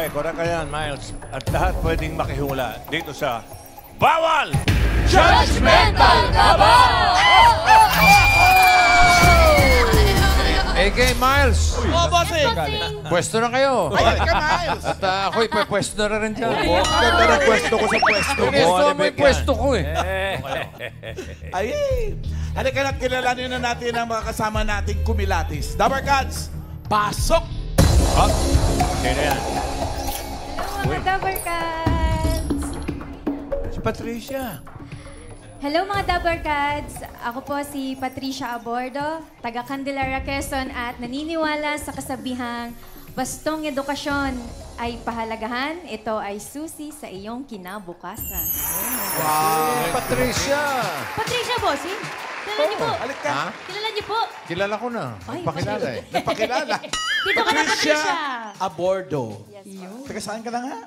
Okay, correct ka yan, Miles. At lahat pwedeng makihula dito sa Bawal! Judgmental ka ba? AK Miles, bossing! pwesto na kayo. Ay, ka, Miles! At ako'y pwesto na rin dyan. Ganda ng pwesto ko sa pwesto. Gusto mo yung pwesto ko eh. Ay, halika na't kilalanin na natin ang mga kasama nating kumilatis. Dabber Cats, pasok! Sino yan? Hello, mga Dabber Cats! Si Patricia. Hello, mga Dabber Cats! Ako po si Patricia Abordo, taga Candelaria, Quezon, at naniniwala sa kasabihang bastong edukasyon ay pahalagahan. Ito ay susi sa iyong kinabukasan. Patricia. Patricia, bossing. Kilala niyo po. Halik ka. Ha? Kilala niyo po. Kilala ko na. Pakilala eh. Napakilala. Dito ka na, Patricia. Abordo. Taga saan ka na nga?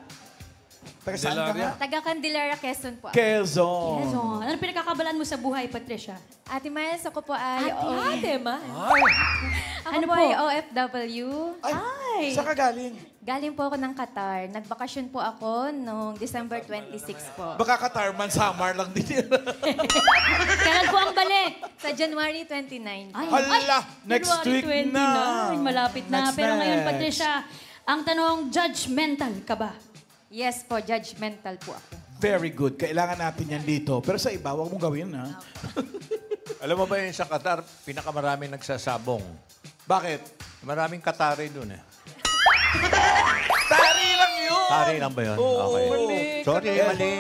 Taga saan ka nga? Taga Candelaria, Quezon po. Quezon. Quezon. Ano pinagkakabalan mo sa buhay, Patricia? Ate Miles, ako po ay... Ate, ma. Ako Ano po po? ay OFW. Ay, saan ka galing? Galing po ako ng Qatar. Nagbakasyon po ako noong December 26 po. Baka Katarman, Samar lang din yan. Kailan po ang balik? Sa January 29. Hala, next week January na. 29. Malapit na. Next, Pero ngayon, next. Patricia, ang tanong, judgmental ka ba? Yes po, judgmental po ako. Very good. Kailangan natin yan dito. Pero sa iba, huwag mong gawin, ha? Alam mo ba yun sa Qatar, pinakamaraming nagsasabong. Bakit? Maraming Qatari dun eh. Tari lang yun! Qatari lang ba yun? Oo. Okay. Mali. Sorry, mali.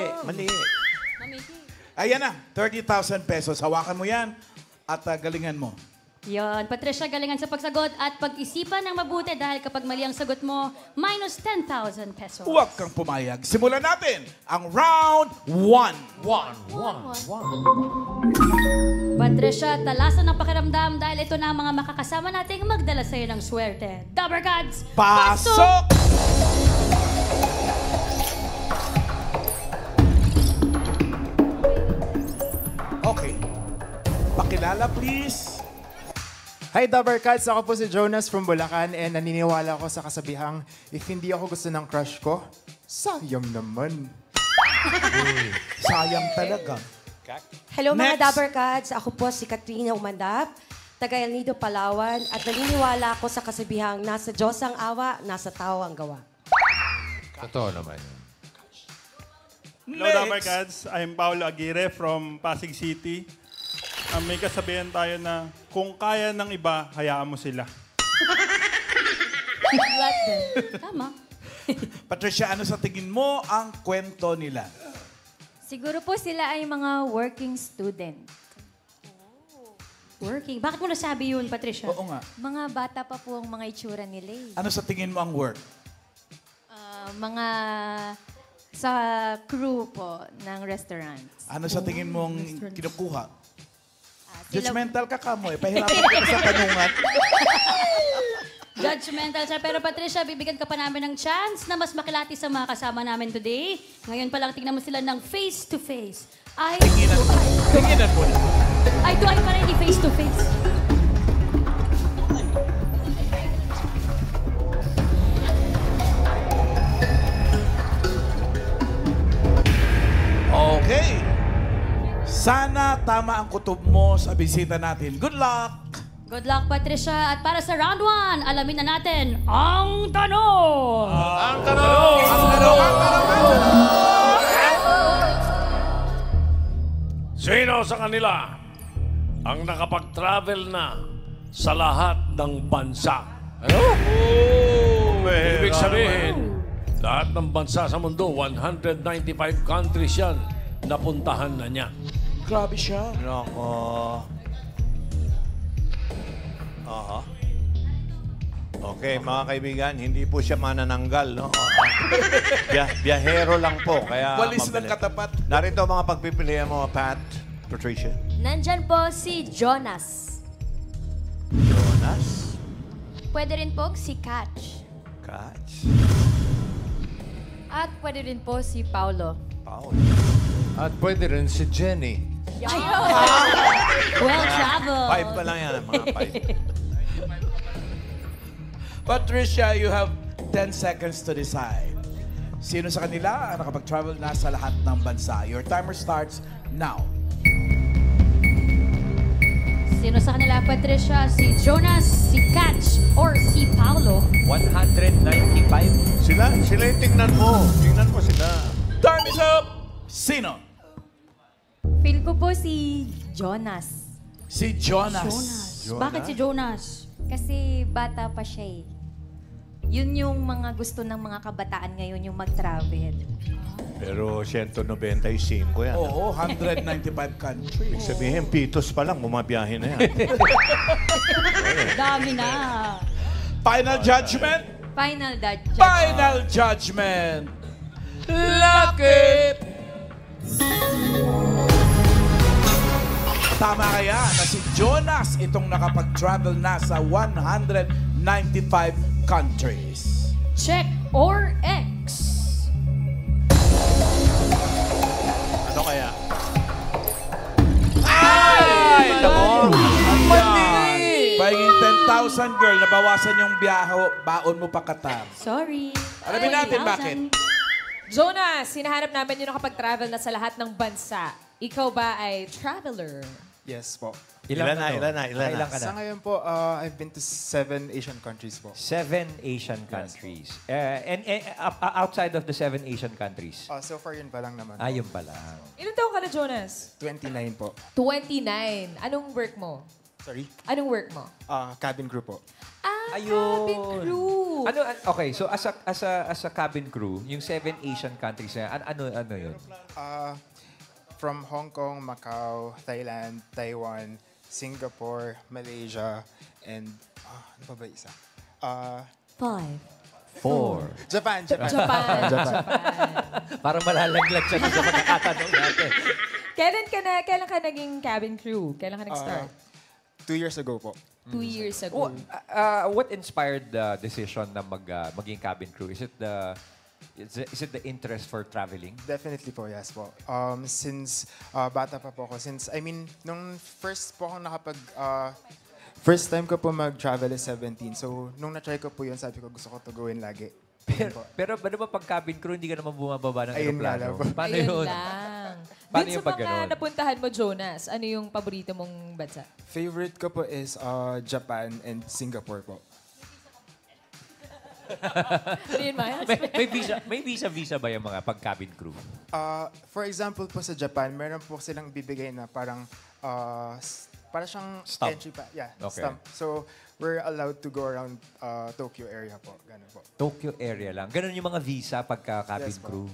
Ayan na, 30,000 pesos. Hawakan mo yan at galingan mo. Yon, Patricia, galingan sa pagsagot at pag-isipan ng mabuti dahil kapag mali ang sagot mo, minus 10,000 pesos. Huwag kang pumayag. Simulan natin ang round 1. Patricia, talasan ng pakiramdam dahil ito na ang mga makakasama nating magdala sa'yo ng swerte. Dabber Gods, Pasok! Okay. Pakilala, please. Hi, Dabber Cats! Ako po si Jonas from Bulacan and naniniwala ako sa kasabihang if hindi ako gusto ng crush ko, sayang naman. Sayang talaga. Hello mga Next. Dabber Cats. Ako po si Katrina Umandap, taga El Nido, Palawan. At naniniwala ako sa kasabihang nasa Diyos ang awa, nasa tao ang gawa. Totoo naman yun. Hello, Dabber Cats. I'm Paolo Aguirre from Pasig City. May kasabihan tayo na kung kaya ng iba, hayaan mo sila. Let them. Tama. Patricia, ano sa tingin mo ang kwento nila? Siguro po sila ay mga working student. Working. Bakit mo nasabi yun, Patricia? Oo nga. Mga bata pa po ang mga itsura nila eh. Ano sa tingin mo ang work? Mga sa crew po ng restaurants. Ano sa tingin mo ang kinukuha? Sila- Judgmental ka ka mo eh. Pahirapan ka sa tanungan. Judgmental siya. Pero Patricia, bibigyan ka pa namin ng chance na mas makilati sa mga kasama namin today. Ngayon pa lang tingnan mo sila ng face-to-face. Tinginan mo na. Ay, do ay pa rin face-to-face. Okay. Sana tama ang kutob mo sa bisita natin. Good luck! Good luck, Patricia. At para sa round 1, alamin na natin ang tanong! Sino sa kanila ang nakapag-travel na sa lahat ng bansa? Ano? Ibig sabihin, lahat ng bansa sa mundo, 195 countries yan, napuntahan na niya. Grabe siya. Nako. Aha. Okay, mga kaibigan, hindi po siya manananggal, no? Biyahero lang po, kaya Walis ng mabilis. katapat. Narito ang mga pagpipilian mo, Pat, Patricia. Nandyan po si Jonas. Jonas, Pwede rin po si Catch. Katz, At pwede rin po si Paulo. Paul. At pwede rin si Jenny. Well traveled. 5 pa lang yan, mga 5. Patricia, you have 10 seconds to decide. Sino sa kanila ang nakapag-travel na sa lahat ng bansa? Your timer starts now. Sino sa kanila, Patricia? Si Jonas, si Catch, or si Paolo? 195. Sila yung tingnan mo. Tingnan mo sila. Time is up! Sino? Feel ko po si Jonas. Si Jonas. Bakit si Jonas? Kasi bata pa siya eh. Yun yung mga gusto ng mga kabataan ngayon, yung mag-travel. Pero 195 yan. Oo, 195 countries. Sabihin, pitos pa lang, bumabiyahe na yan. Dami na. Final judgment? Final judgment. Final judgment. Lucky! Tama kaya na si Jonas itong nakapag-travel na sa 195 countries. Check or X? Ano kaya? Ay! Mali! Pahingin 10,000 girl, nabawasan yung baon mo pa Qatar. Sorry. Alamin natin bakit. Jonas, hinahanap namin yung nakapag-travel na sa lahat ng bansa. Ikaw ba ay traveler? Yes po. Ilan na? Ilan ka Sa na? ngayon po, I've been to 7 Asian countries po. 7 Asian countries. And outside of the 7 Asian countries? So far yun pa lang naman. Ayun pa lang. Ilang taon ka na, Jonas? 29 po. 29. Anong work mo? Sorry? Anong work mo? Cabin crew po. Ayun. Cabin crew. Okay, so as a cabin crew, yung 7 Asian countries na, ano yun? From Hong Kong, Macau, Thailand, Taiwan, Singapore, Malaysia, and ano pa ba isa? 5. 4. Japan. Japan. Parang malalaglag siya sa pagkakatanong natin. Kailan ka naging cabin crew? Kailan ka nag-start? 2 years ago po. 2 years ago. What inspired the decision na maging cabin crew? Is it the interest for traveling? Definitely po, yes po. Since bata pa po ako, nung first time ko po mag-travel is 17. So, nung na-try ko po yun, sabi ko gusto ko to gawin lagi. Pero ba naman pag cabin crew, hindi ka naman bumababa ng Ayun nga aeroplano? lang po. Paano Ayun yun? lang. Paano Dun yung sa pag mga ganon? napuntahan mo, Jonas, ano yung paborito mong bansa? Favorite ko po is Japan and Singapore po. Ano yun, Miles? may visa ba yung mga pag-cabin crew? For example po sa Japan, meron po silang bibigay na parang para siyang Stamp. entry pa. Yeah, Okay. stamp. So, we're allowed to go around Tokyo area po. Ganun po. Tokyo area lang. Ganun yung mga visa pagka-cabin Yes, po. crew.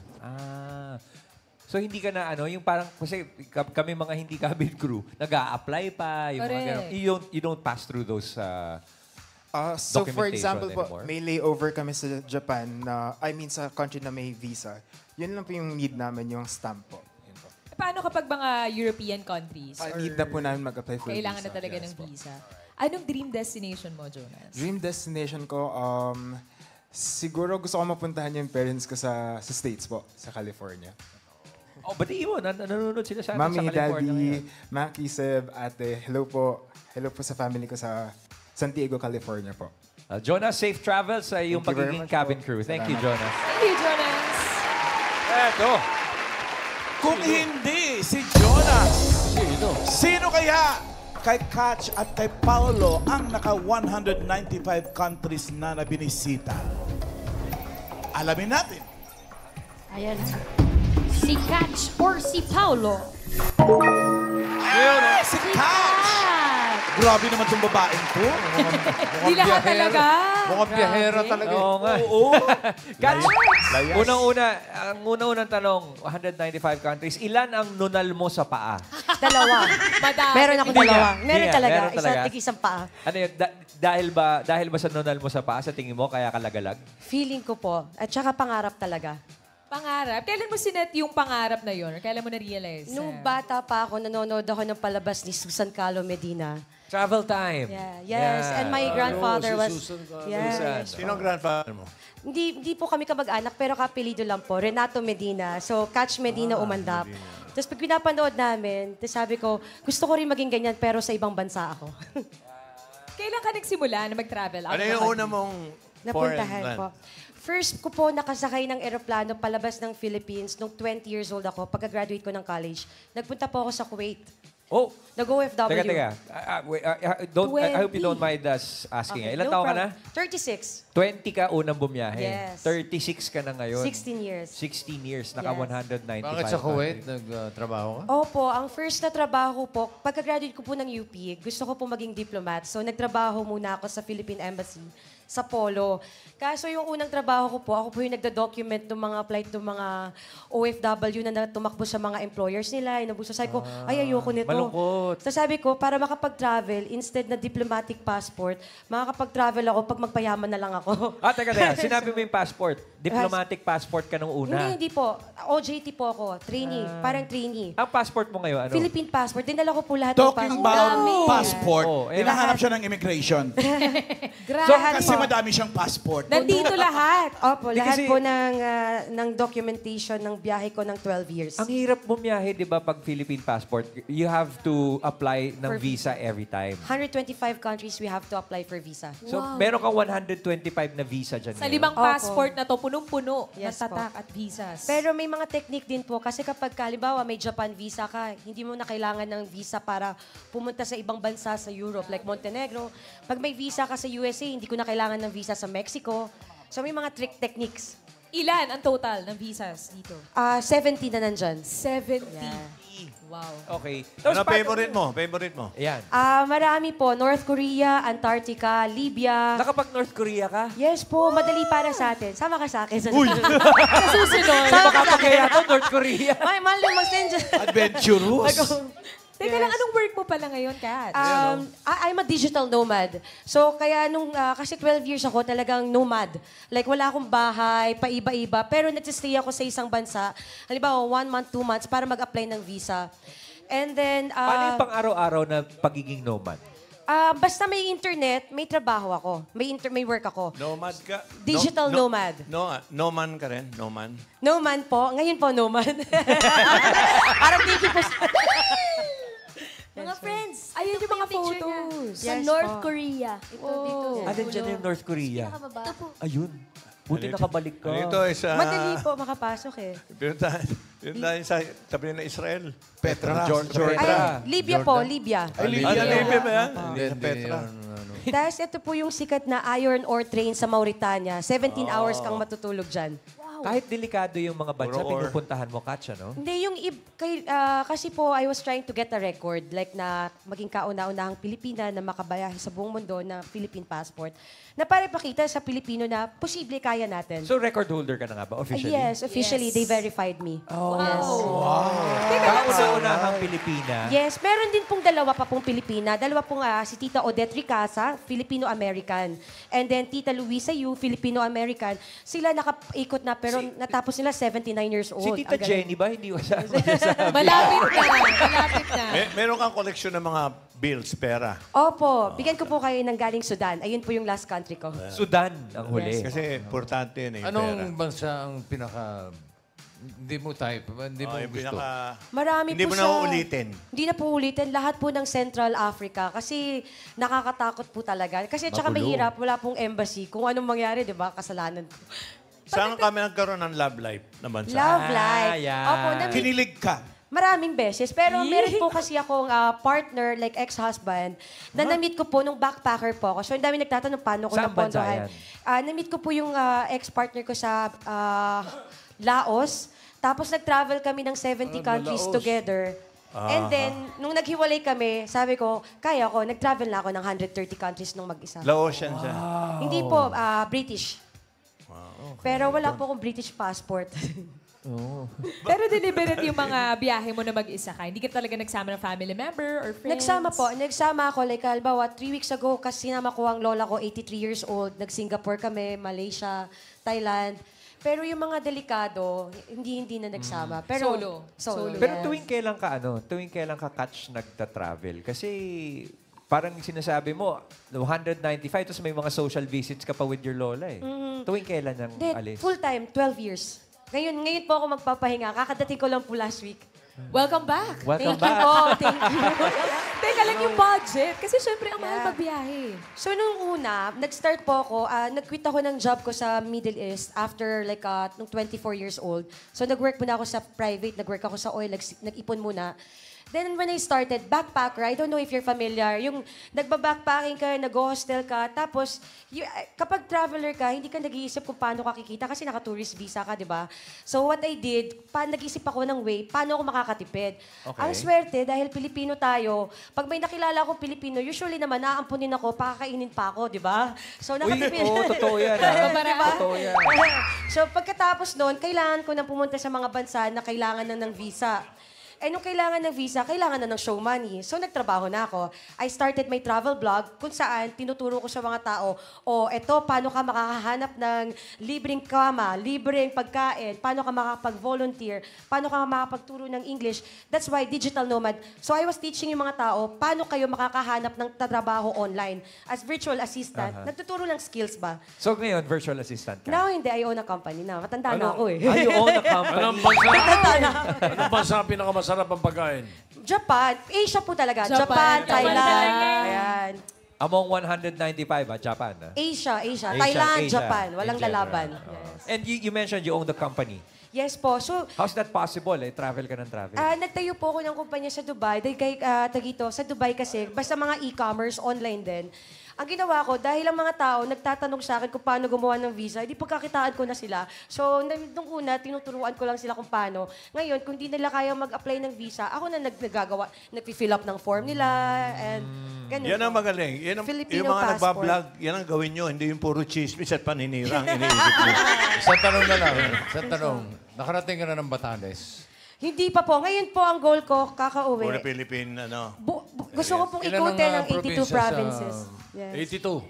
So hindi ka na yung parang, kasi kami mga hindi cabin crew, nag-a-apply pa, yung mga ganun. You don't pass through those So for documentation example po, anymore? may layover kami sa Japan sa country na may visa. Yun lang po yung need namin, yung stamp po. Yun po. Paano kapag mga European countries? Need na po namin mag-apply for Kailangan visa. na talaga Yes ng po. visa. Anong dream destination mo, Jonas? Dream destination ko, siguro gusto ko mapuntahan yung parents ko sa States po, sa California. Batiin mo, nanonood sila sa atin Mami, sa California Daddy, ngayon. Maki, Seb, Ate, hello po. Hello po sa family ko sa San Diego, California po. Jonas, safe travels sa iyong Thank you very pagiging much cabin po. crew. Thank you, Salamat. Jonas. Thank you, Jonas. Eto. Kung hindi si Jonas, sino kaya kay Catch at kay Paolo ang naka 195 countries na nabinisita? Alamin natin. Ayan. Si Catch or si Paolo? Ayun, si Catch! Grabe naman itong babaeng to. Di lahat talaga. Mukhang biyahera talaga. Oo nga. Oo. Catch, ang unang tanong, 195 countries, ilan ang nunal mo sa paa? Dalawa. Madami. Meron ako Hindi dalawa. nga. Meron Hindi nga. talaga. Meron talaga. Isang paa. Ano yun, dahil ba sa nunal mo sa paa, sa tingin mo, kaya kalagalag? Feeling ko po. At saka pangarap talaga. Pangarap. Kailan mo sinet yung pangarap na yun? Or kailan mo na-realize? Nung bata pa ako, nanonood ako ng palabas ni Susan Calo Medina. Travel time. Yeah. Yes. And my grandfather was... Yes. Sino ang grandfather mo? Hindi po kami kamag-anak, pero kapilido lang po. Renato Medina. So, Catch Medina Umandap. Tapos pag pinapanood namin, tapos sabi ko, gusto ko rin maging ganyan, pero sa ibang bansa ako. Kailan ka nagsimula na mag-travel? Ano yung una mong Napuntahan land? po. First ko po nakasakay ng eroplano palabas ng Philippines nung 20 years old ako, pagka-graduate ko ng college. Nagpunta po ako sa Kuwait. Oh, Nag-OFW. teka. I hope you don't mind us asking. Okay, Ilan no taon ka na? problem. 36. 20 ka unang bumiyahe. Yes. 36 ka na ngayon. 16 years. 16 years, naka Yes. 195. Bakit sa Kuwait nagtrabaho ka? Opo, ang first na trabaho po, pagka-graduate ko po ng UP, gusto ko po maging diplomat. So, nagtrabaho muna ako sa Philippine Embassy sa Polo. Kaso yung unang trabaho ko po, ako po yung nagda-document ng mga flight ng mga OFW na tumakbo sa mga employers nila. Inabuso. Sabi ko, ay, ayoko nito. Malungkot. So sabi ko, para makapag-travel, instead na diplomatic passport, makakapag-travel ako pag magpayaman na lang ako. Teka. Sinabi mo yung passport. Diplomatic passport ka nung una. Hindi po. OJT po ako. Trainee. Parang trainee. Ang passport mo ngayon, ano? Philippine passport. Dinala ko po lahat ng Talking passport. about passport, Oh, hinahanap siya ng immigration. Kasi madami siyang passport. Nandito lahat. Opo, Di lahat kasi- po ng documentation ng biyahe ko ng 12 years. Ang hirap bumiyahe, di ba, pag Philippine passport, you have to apply ng visa every time. 125 countries we have to apply for visa. So, meron kang 125 na visa dyan. Sa ngayon. 5 Opo. passport na to, punong-puno Yes na tatak at visas. Pero may mga technique din po kasi kapag halimbawa may Japan visa ka, hindi mo na kailangan ng visa para pumunta sa ibang bansa sa Europe like Montenegro. Pag may visa ka sa USA, hindi ko na kailangan ng visa sa Mexico. So may mga trick techniques. Ilan ang total ng visas dito? 70 na nandyan. 70. Yeah. Wow. Okay. Ano favorite mo? Favorite mo? Ayan. Marami po. North Korea, Antarctica, Libya. Nakapag North Korea ka? Yes po, madali para sa atin. Sama ka sa akin. Sa Susunod. Baka pa kaya to, North Korea. May mahal na mag-send dyan. Adventurous. Teka lang, anong work mo pala ngayon, Kat? I'm a digital nomad. So, kaya kasi 12 years ako talagang nomad. Like, wala akong bahay, paiba-iba. Pero nagsistay ako sa isang bansa. Halimbawa, 1 month, 2 months para mag-apply ng visa. And then, Paano yung pang-araw-araw na pagiging nomad? basta may internet, may trabaho ako. May work ako. Nomad ka? Digital nomad. Noman ka rin? Noman? Noman po. Ngayon po, noman. Parang thank you po. Mga friends, Ayun yung mga picture niya. photos. Sa Yes North po. Korea. Nandiyan yung North Korea. Ito po. Ayun. Buti nakabalik ka. Ito ay sa... Madali po makapasok eh. Pinuntahan sa tabi ng Israel. Petra. Ay, Libya po, Libya. Libya ba yan? Hindi, Petra. Tapos ito po yung sikat na iron ore train sa Mauritania. 17 hours kang matutulog dyan. Kahit delikado yung mga bansa, Puro ore. pinupuntahan mo, Katya, no? Hindi, kasi po I was trying to get a record. Like na maging kauna-unahang Pilipina na makabayahe sa buong mundo na Philippine passport. Na para ipakita sa Pilipino na posible kaya natin. So, record holder ka na nga ba, officially? Yes, officially, they verified me. Yes. Kauna-unahang Pilipina. Yes, meron din pong dalawa pa pong Pilipina. Dalawa pong si Tita Odette Ricasa, Filipino-American. And then Tita Luisa Yu, Filipino-American. Sila nakaikot na pero natapos nila 79 years old. Si Tita Ang galing. Jenny ba? Hindi ko sa... Malapit na. Malapit na. Meron kang koleksyon ng mga bills, pera. Opo, bigyan ko po kayo ng galing Sudan. Ayun po yung last country ko. Sudan ang huli. Kasi importante yun yung pera. Anong bansa ang pinaka... Hindi mo type, hindi mo Yung gusto? Marami Hindi po mo sa... na uulitin. Hindi na po ulitin. Lahat po ng Central Africa. Kasi nakakatakot po talaga. Kasi tsaka Magulo. mahirap. Wala pong embassy. Kung anong mangyari, di ba? Kasalanan ko. Saan kami nagkaroon ng love life na bansa? Love life. yeah. Opo, Kinilig ka. maraming beses. Pero meron po kasi akong partner, like ex-husband, na na-meet ko po nung backpacker po ako. So, ang dami nagtatanong paano ko Saan bansa napondohan. yan? Na-meet ko po yung ex-partner ko sa Laos. Tapos nag-travel kami ng 70 countries Laos. together. And then, nung naghiwalay kami, sabi ko, kaya ko, nag-travel na ako ng 130 countries nung mag-isa. Laotian siya. Hindi po, British. Pero wala po akong British passport. Pero deliberate yung mga biyahe mo na mag-isa ka. Hindi ka talaga nagsama ng family member or friends? Nagsama po. Nagsama ako. Like, halimbawa, 3 weeks ago, kasi sinama ko ang lola ko, 83 years old. Nag-Singapore kami, Malaysia, Thailand. Pero yung mga delikado, hindi na nagsama. Pero, Solo. Pero yes. tuwing kailan ka catch nagta-travel? Kasi parang sinasabi mo, 195, tapos may mga social visits ka pa with your lola eh. Tuwing kailan nang Hindi, alis? full time, 12 years. Ngayon po ako magpapahinga. Kakadating ko lang po last week. Welcome back. Welcome Thank you back. po. Thank you. teka lang yung budget. Kasi syempre, ang mahal magbiyahe. So, nung una, nag-start po ako, nag-quit ako ng job ko sa Middle East after like, nung 24 years old. So, nag-work muna ako sa private, nag-work ako sa oil, nag-ipon muna. Then when I started, backpacker, I don't know if you're familiar, yung nagba-backpacking ka, nag-hostel ka, tapos kapag traveler ka, hindi ka nag-iisip kung paano ka kikita kasi naka-tourist visa ka, di ba? So what I did, nag-isip ako ng way, paano ako makakatipid. Okay. Ang swerte, dahil Pilipino tayo, pag may nakilala akong Pilipino, usually naman naampunin ako, pakakainin pa ako, di ba? So nakatipid. Oo, totoo yan. Diba? Totoo yan. So pagkatapos noon, kailangan ko na pumunta sa mga bansa na kailangan na ng visa. Eh, nung kailangan ng visa, kailangan na ng show money. So, nagtrabaho na ako. I started my travel blog kung saan tinuturo ko sa mga tao, eto, paano ka makakahanap ng libreng kama, libreng pagkain, paano ka makakapag-volunteer, paano ka makakapagturo ng English. That's why digital nomad. So, I was teaching yung mga tao, paano kayo makakahanap ng trabaho online. As virtual assistant, nagtuturo ng skills ba? So ngayon, virtual assistant ka? Now, hindi. I own a company na. Matanda na ako eh. You own a company? Anong bansa? Anong bansa pinakamasarap ang pagkain? Japan. Asia po talaga. Japan, Japan Thailand. talaga. Ayan. Among 195, Japan. Asia. Thailand, Asia. Japan. Walang In general. lalaban. Yes. And you mentioned you own the company. Yes po. So, How's that possible? Travel ka ng travel. nagtayo po ako ng kumpanya sa Dubai. Dahil kay Tagito, sa Dubai kasi, basta mga e-commerce, online din. Ang ginawa ko, dahil ang mga tao nagtatanong sa akin kung paano gumawa ng visa, hindi pagkakitaan ko na sila. So, nung una, tinuturuan ko lang sila kung paano. Ngayon, kung di nila kaya mag-apply ng visa, ako na nagagagawa, nag-fill up ng form nila, and ganun. Yan ang magaling. Yan ang, Filipino yung mga passport. nagbablog, yan ang gawin nyo. Hindi yung puro chismis at paninira ang iniisip nyo. Isang tanong na lang. Isang tanong. Nakarating ka na ng Batanes. Hindi pa po. Ngayon po ang goal ko, kakauwi. Puro Philippine, ano. Gusto ko pong Ilan ikote ang, ng 82 probinsya sa- provinces. Yes. 82.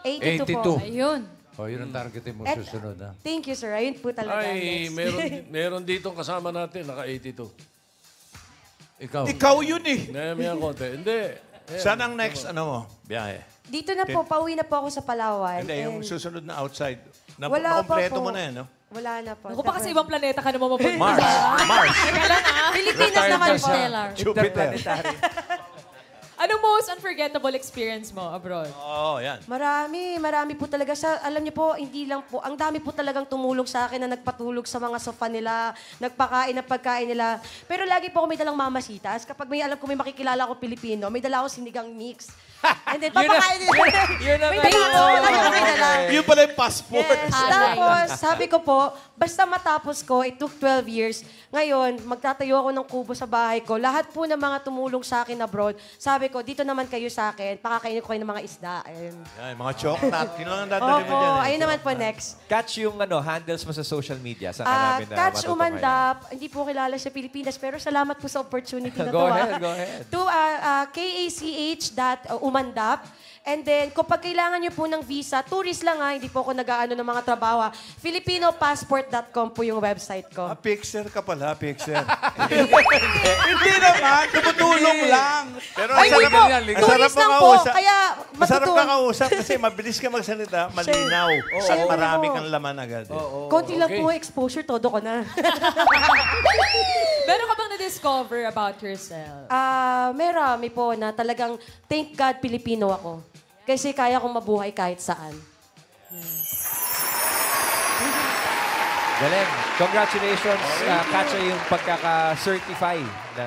82 po. Ayun. O, yun ang targetin mo Et- susunod, ha? Thank you, sir. Ayun po talaga. Ay, Next. meron dito kasama natin, naka-82. Ikaw. Ikaw yun eh. May konti. Hindi. Saan ang next, ano mo, biyahe? Dito na po, pauwi na po ako sa Palawan. Hindi, yung and susunod na outside. Wala pa Nakompleto po. mo na yan, no? Wala na po. Naku, baka sa ibang planeta ka naman mapunta. Mars. Mars. Pilipinas naman po. Jupiter. Ano most unforgettable experience mo abroad? Oo, yan. Marami po talaga. Alam niyo po, hindi lang po. Ang dami po talagang tumulong sa akin na nagpatulog sa mga sofa nila, nagpakain ng pagkain nila. Pero lagi po ako may dalang mamasitas. Kapag may alam ko may makikilala ko Pilipino, may dala akong sinigang mix. And then, papakain nila. Yun na May dala ako dala. Yun pala yung passport. Yes. Tapos, sabi ko po, basta matapos ko, it took 12 years. Ngayon, magtatayo ako ng kubo sa bahay ko. Lahat po ng mga tumulong sa akin abroad, sabi ko, dito naman kayo sa akin, pakakainin ko kayo ng mga isda. Ayun. Yan, mga choknat. Yun lang ang dadali mo Opo, dyan. ayun naman po next. Catch yung handles mo sa social media. Saan ka namin na Catch matutukayan? Umandap, hindi po kilala sa Pilipinas, pero salamat po sa opportunity na to. Go ahead, go ahead. To kach.umandap. And then, kung pag kailangan nyo po ng visa, tourist lang hindi po ako nag-aano ng mga trabaho. filipinopassport.com po yung website ko. Pixer ka pala, Pixer. Hindi naman. Tumutulong lang. Pero Ay, hindi po! Tourist lang po, kaya Masarap matutuwa. ka kausap kasi mabilis ka magsalita, malinaw. At Siyempre marami po. kang laman agad. Konti lang po exposure, todo ko na. Meron ka bang na-discover about yourself? Marami po na talagang, thank God, Pilipino ako. Kasi kaya kong mabuhay kahit saan. Galing. Congratulations, Katja, yung pagkaka-certify na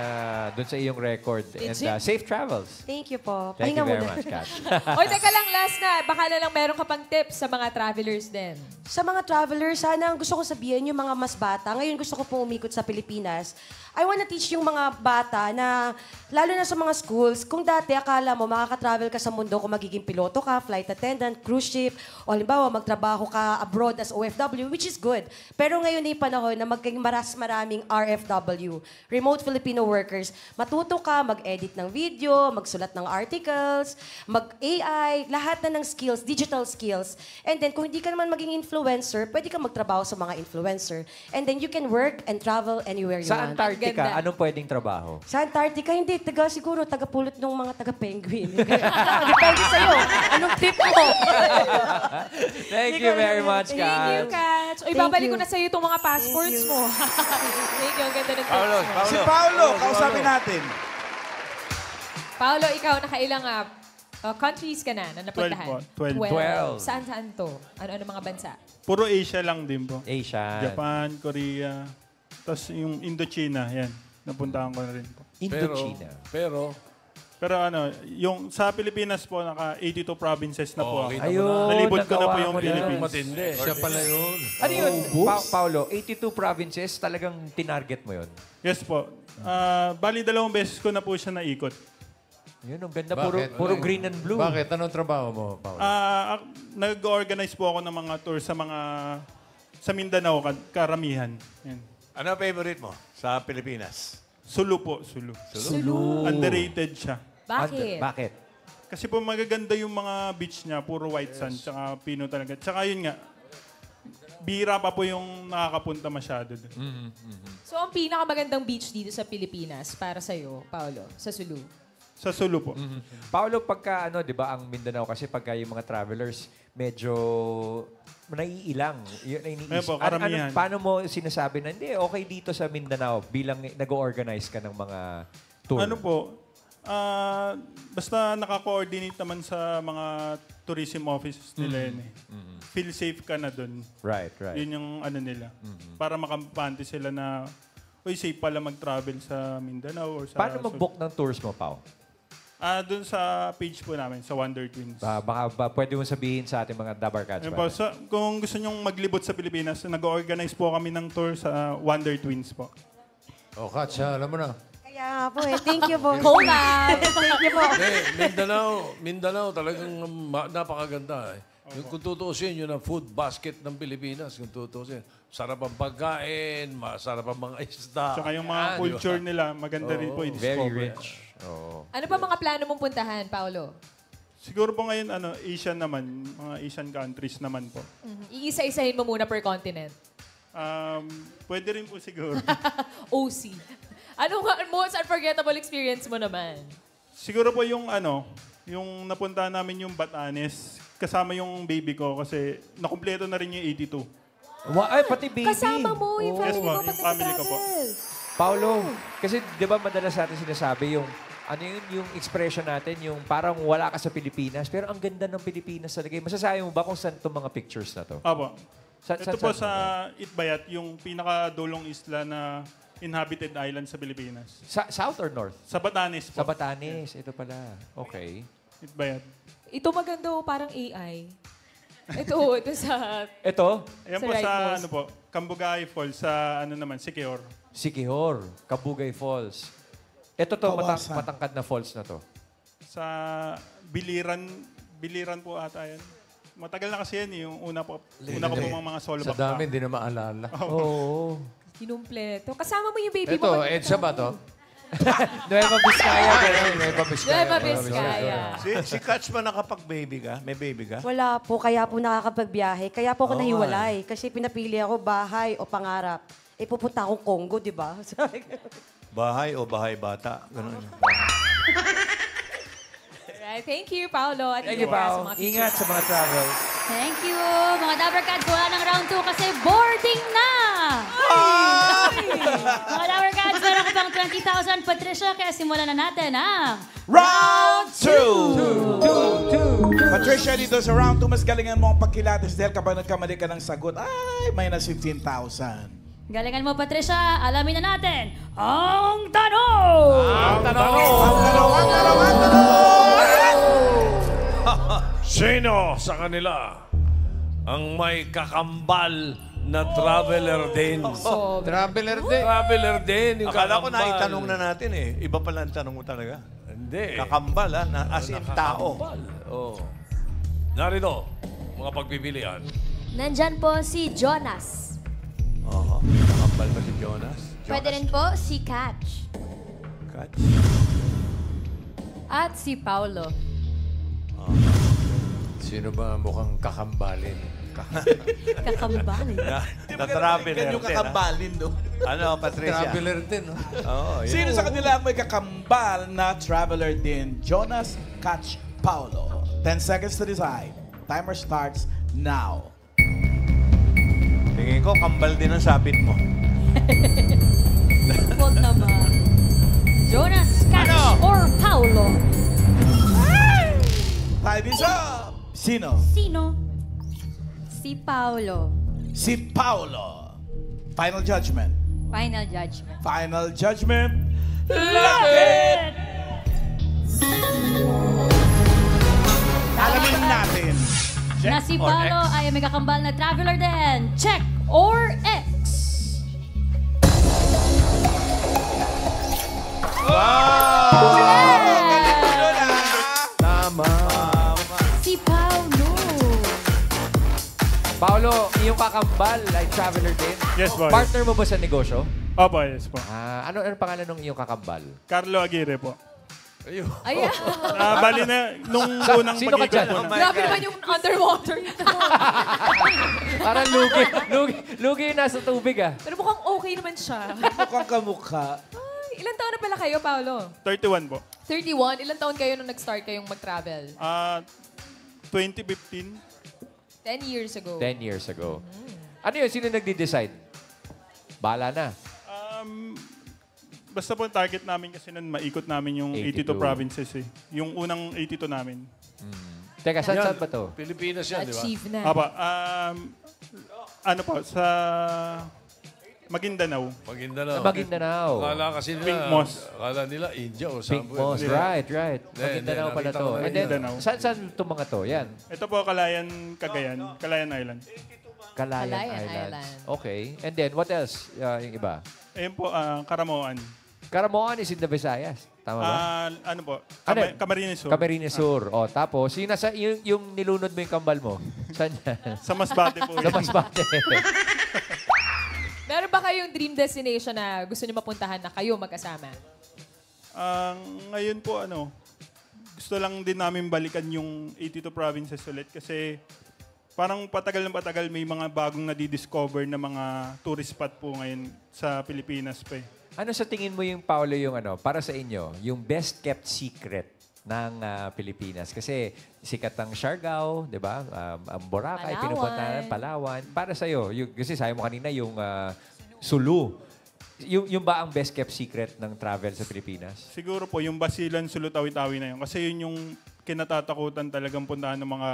dun sa iyong record. And safe travels. Thank you po. Thank you Pahinga very muna. much, Katja. Oy, teka lang, last na. Baka na lang meron ka pang tips sa mga travelers din. Sa mga travelers, sana ang gusto ko sabihin, yung mga mas bata, ngayon gusto ko pong umikot sa Pilipinas, I wanna teach yung mga bata na, lalo na sa mga schools, kung dati akala mo makaka-travel ka sa mundo kung magiging piloto ka, flight attendant, cruise ship, o halimbawa magtrabaho ka abroad as OFW, which is good. Pero ngayon ay panahon na magiging maraming RFW, Remote Filipino Workers. Matuto ka, mag-edit ng video, magsulat ng articles, mag-AI, lahat na ng skills, digital skills. And then kung hindi ka naman maging influencer, pwede ka magtrabaho sa mga influencer. And then you can work and travel anywhere you Sa want. Antarctica, anong pwedeng trabaho? Sa Antarctica, hindi. Siguro, taga-pulot ng mga taga-penguin. Depende sa'yo. Anong tip mo? Thank you very much, Thank you, Kat. Kat. Oy, babalik ko na sa'yo itong mga passports mo. Thank you. Ang ganda ng tips mo. Si Paolo, kausapin natin. Paolo, ikaw nakailang countries ka na napuntahan? 12 po. 12. Saan to? Ano mga bansa? Puro Asia lang din po. Asia. Japan, Korea. Tapos yung Indochina, yan. Napuntahan ko na rin po. Indochina. Pero Pero ano, yung sa Pilipinas po, naka 82 provinces na po. kita mo Ayun, na. Nalibot ko na po nagawa yung mo na. Philippines. Matindi. Siya pala yun. Ano yun, Paolo? 82 provinces, talagang tinarget mo yun? Yes po. Bali, 2 beses ko na po siya naikot. Yun, ang ganda. Bakit? Puro green and blue. Bakit? Anong trabaho mo, Paolo? Nag-organize po ako ng mga tour sa Mindanao, karamihan. Yan. Ano ang favorite mo sa Pilipinas? Sulu po, Sulu. Sulu. Underrated siya. Bakit? Bakit? Kasi po magaganda yung mga beach niya, puro white sand, tsaka pino talaga. Tsaka yun nga, bira pa po yung nakakapunta masyado doon. So, ang pinakamagandang beach dito sa Pilipinas para sa'yo, Paolo, sa Sulu? Sa Sulu po. Paolo, pagka di ba, ang Mindanao kasi pagka yung mga travelers, medyo naiilang. Ayun po, karamihan. Paano mo sinasabi na, hindi, okay dito sa Mindanao bilang nag-organize ka ng mga tour? Ano po, basta naka-coordinate naman sa mga tourism offices nila yun eh. Feel safe ka na doon. Right. Yun yung ano nila. Para makampante sila na, uy, safe pala mag-travel sa Mindanao or sa... Paano mag-book ng tours mo, Pao? Doon sa page po namin, sa Wonder Twins. Baka pwede mo sabihin sa ating mga Dabarkats. Ayun po, kung gusto nyong maglibot sa Pilipinas, nag-organize po kami ng tour sa Wonder Twins po. O, Katya, alam mo na. Kaya nga po eh. Thank you po. Collab! Thank you po. Mindanao talagang napakaganda. Yung kung tutuusin, yun ang food basket ng Pilipinas. Kung tutuusin, sarap ang pagkain, masarap ang mga isda. Tsaka yung mga culture nila, maganda rin po i-discover. Very rich. Ano pa mga plano mong puntahan, Paolo? Siguro po ngayon, Asian naman, mga Asian countries naman po. Iisa-isahin mo muna per continent. Pwede rin po siguro. OC. Ano nga most unforgettable experience mo naman? Siguro po yung yung napunta namin yung Batanes, kasama yung baby ko kasi nakumpleto na rin yung 82. Ay, pati baby. Kasama mo yung Yes family po, mo, yung pati family ko po. Paolo, kasi di ba madalas natin sinasabi yung yung expression natin, yung parang wala ka sa Pilipinas, pero ang ganda ng Pilipinas talaga. Masasabi mo ba kung saan itong mga pictures na to? Apo. Saan Ito po sa Itbayat, yung pinakadulong isla na inhabited island sa Pilipinas. South or North? Sa Batanes po. Sa Batanes, ito pala. Okay. Itbayat. Ito maganda parang AI. Ito sa... Ito? Ayan Sa po right sa most. Cambugay Falls, sa Siquijor. Siquijor, Kabugay Falls. Ito to, matangkad na falls na to. Sa Biliran po ata yan. Matagal na kasi yan yung una ko po mga solo Sa dami, hindi na maalala. Oo. Kinumpleto. Kasama mo yung baby Ito, mo. EDSA ba to? Nueva Vizcaya. Nueva Vizcaya. Nueva Vizcaya. Si Katch ba nakapag-baby ka? May baby ka? Wala po, kaya po nakakapagbiyahe. Kaya po ako nahiwalay. Kasi pinapili ako bahay o pangarap. Pupunta akong Congo, di ba? Bahay o bahay bata? Ganun. Right. Thank you, Paolo. At Thank you, Pao. Ingat sa mga travels. Thank you. Mga Dabarkads, wala ng round 2 kasi boarding na! Mga Dabarkads, meron ko pang 20,000. Patricia, kaya simulan na natin ang Round 2! Patricia, dito sa round 2, mas galingan mo ang pagkilatis dahil kapag nagkamali ka ng sagot, ay, minus 15,000. galingan mo, Patricia. Alamin na natin ang tanong! Sino sa kanila ang may kakambal na traveler din? Traveler din. Traveler din, yung Akala ko kakambal. naitanong na natin eh. Iba pala ang tanong mo talaga. Hindi. Kakambal as in tao. Kakambal. Oh. Narito, mga pagpipilian. Nandyan po si Jonas. Oo. Kakambal ba si Jonas? Pwede rin po si Catch. Katch. At si Paolo. Sino ba mukhang kakambalin? Kakambalin. Na-traveler Yung kakambalin, no? Ano, Patricia? Traveler din, no? Oo. yun. Sino sa kanila ang may kakambal na traveler din? Jonas, Catch, Paolo. 10 seconds to decide. Timer starts now. Tingin ko, kambal din ang sabit mo. Huwag naman. Jonas, Catch or Paulo? Time is up! Sino? Sino? Si Paolo. Si Paulo. Final judgment. Final judgment. Final judgment. Lapit! Alamin natin. Na si Paulo ay may kakambal na traveler din. Check or X? Tama. Si Paulo. Paolo, iyong kakambal ay traveler din. Yes, boys. Partner mo ba sa negosyo? Opo, yes po. Ano pangalan ng iyong kakambal? Carlo Aguirre po. Ayun. Ayan. Bali na, nung unang Sino ka pag-ikot dyan? po na. Grabe naman yung underwater nito. Parang lugi yung nasa tubig ah. Pero mukhang okay naman siya. Mukhang kamukha. Ay, ilan taon na pala kayo, Paolo? 31 po. 31. Ilan taon kayo nung nag-start kayong mag-travel? 2015. 10 years ago. 10 years ago. Ano yun? Sino nagde-decide? Bahala na. Basta po target namin kasi nun, maikot namin yung 82 provinces eh. Yung unang 82 namin. Teka, saan ba to? Pilipinas yan, di ba? Achieve na. Aba, ano po, sa Maguindanao. Maguindanao. Akala kasi nila, Pink Moss. akala nila India o Pink somewhere. Moss, right. Maguindanao pala nakita to. ko na And then, Maguindanao. saan itong mga to? Yan. Ito po, Calayan, Cagayan. Calayan Island. Calayan Calayan Islands. Island. Okay. And then, what else? Yung iba? Ayun po, Caramoan. Caramoan is in the Visayas. Tama ba? Ano po? Ano? Camarines Sur. Camarines Sur. O, tapos, yung nilunod mo yung kambal mo, saan yan? Sa Masbate po. Sa Masbate. Meron ba kayong dream destination na gusto niyo mapuntahan na kayo magkasama? Ngayon po, gusto lang din namin balikan yung 82 provinces ulit kasi parang patagal na patagal may mga bagong nadidiscover na mga tourist spot po ngayon sa Pilipinas pa eh. Ano sa tingin mo yung, Paolo, yung para sa inyo, yung best kept secret ng Pilipinas? Kasi sikat ang Siargao, di ba? Ang Boracay, Palawan. pinupuntahan, Palawan. Para sa'yo, kasi sabi mo kanina yung Sulu. Yung ba ang best kept secret ng travel sa Pilipinas? Siguro po yung Basilan, Sulu-Tawi-Tawi na yun. Kasi yun yung kinatatakutan talagang puntahan ng mga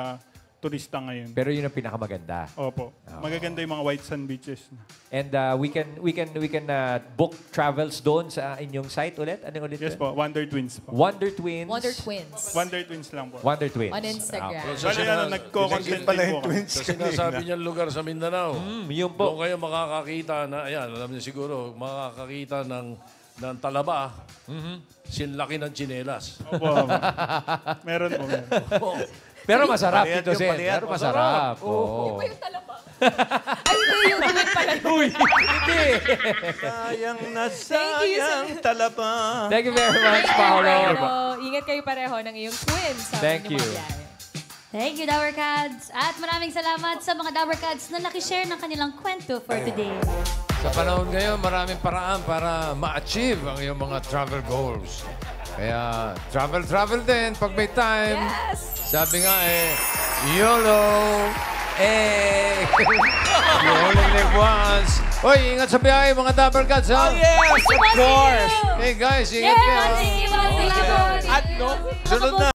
turista ngayon. Pero yun ang pinakamaganda. Opo. Magaganda yung mga white sand beaches. And we can book travels doon sa inyong site ulit? Ano ulit? Yes po, Wonder Twins po. Wonder Twins? Wonder Twins. Wonder Twins lang po. Wonder Twins. On Instagram. Bali, nagko-content pala din yung po. twins Sa sinasabi niyang lugar sa Mindanao. Yun po. Doon kayo makakakita na, ayan, alam niyo siguro, makakakita ng talaba, sinlaki ng tsinelas. Opo. Meron po. Pero masarap Paliyat dito, yung Sen. paliyat. Pero masarap. Iba yung talaba. Ay, hindi yung twin pala. Uy, hindi. Sayang na Thank you, sayang talaba. Thank you very much, Paolo. Pero ingat kayo pareho ng iyong twins. Sa Thank inyong you. mga biyahe. Thank you, Dower Cats. At maraming salamat sa mga Dower Cats na nakishare ng kanilang kwento for today. Sa panahon ngayon, maraming paraan para ma-achieve ang iyong mga travel goals. Kaya travel din pag may time. Yes! Sabi nga YOLO! You only live once. Hoy, ingat sa biyahe mga Dapper Cats, ha? Oh, yes! Of course! Hey guys, ingat kayo. Thank you, Salamat! At no, Sunod na.